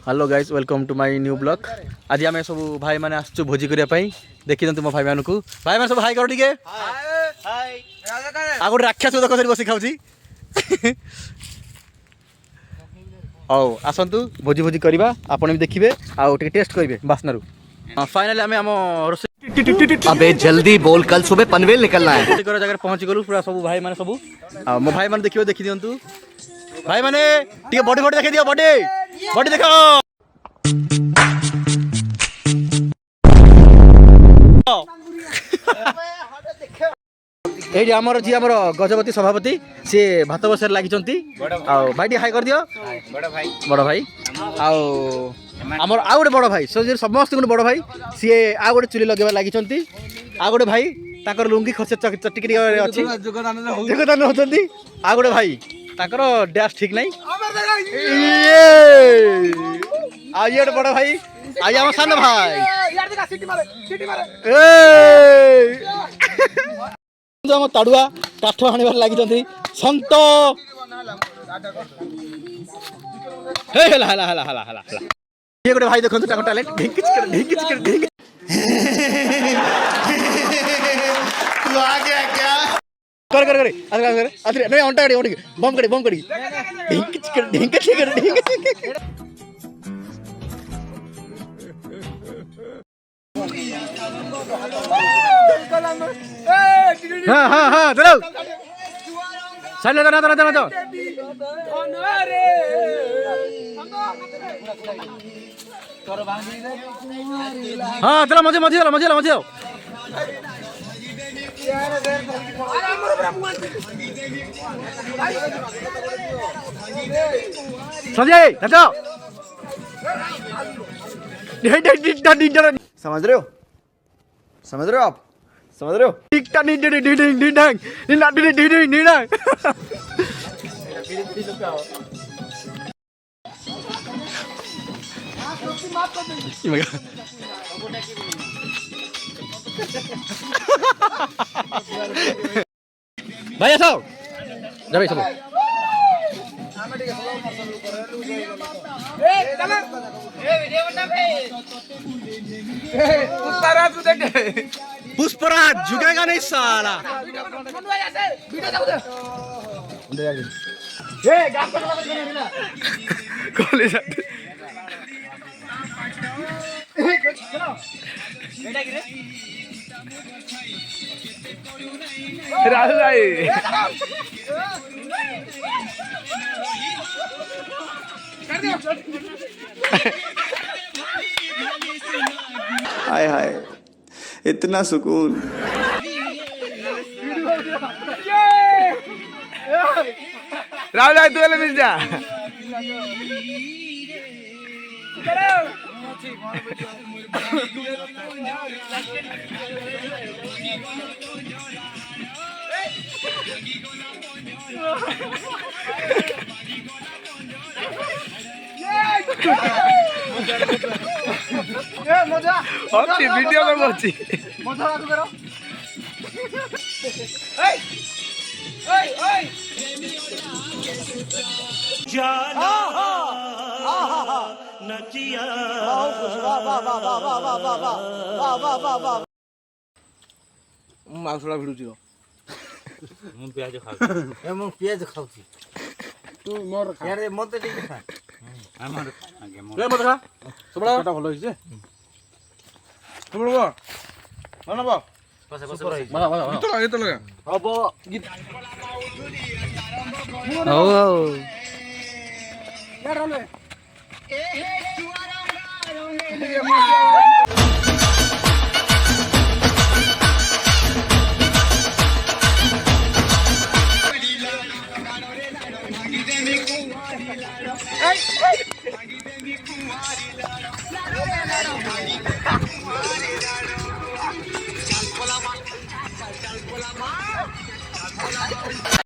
Hello guys welcome to my new blog. आज आम सब भाई मैंने आसु भोजी करने देखी मो भाई मान को भाई मैंने सब हाई कर टे आ गए राक्षस देख बस खाऊँ औ आसतु भोजी भोजी करवा आपन भी देखिए आउ टेस्ट करेंगे बास्नारू फाइनाली आम आम अबे जल्दी बोल, कल सुबह पनवेल निकलना है। जगह पहुँच गलु पूरा सब भाई मैंने सब मो भाई मैंने देखिए देखी दिंतु भाई मैंने बॉडी बॉडी देखी दियो बॉडी बॉडी देखो ये आमर जी आमर गजपति सभापति सी भात बसार लगी भाई हाई कर दियो बड़ भाई आमर आउ गोटे बड़ भाई समस्त गोटे बड़ भाई सी आउ गोटे चुली लगे लगी आउ गोटे भाई ताकर लुंगी खर्च चटिक योगदान होती आउ गोटे भाई ताकर डैश ठीक नहीं आ ये बड़ भाई आज आम सान भाई आम ताड़ुआ काठ आने लगी सत ये गोटे भाई देखो टैलेंट कर कर कर अरे नहीं अंटा कड़ी बम कड़ी ढिंक हाँ हाँ हाँ चलो साइड लगा ना हाँ चलो मजे संजय समझ रहे हो आप समझ रहे हो? टिकटा भाई आसो जा भाई सब पुष्पराज झुकेगा नहीं साला राहुल भाई हाय हाय इतना सुकून। राहुल भाई तू मिल जा वीडियो में बोलছি মজা লাগু করো এই এই জানা নচিয়া মাংসটা ভিড়ুছি ମୁଁ ପିଆଜ ଖାଉଛି ମୁଁ ପିଆଜ ଖାଉଛି ତୁ ମୋର ଆରେ ମତେ ଟିକେ ଖା ଆମର ଆଜ୍ଞା ମତେ ଖା ସବୁଟା ଭଲ ହେଇଛି ସବୁଟା ଭଲ ନବ ସୁପର ହେଇଛି ଭଲ ଗୀତ ଲଗା ହବ ଗୀତ ହଉ ଏ ହେ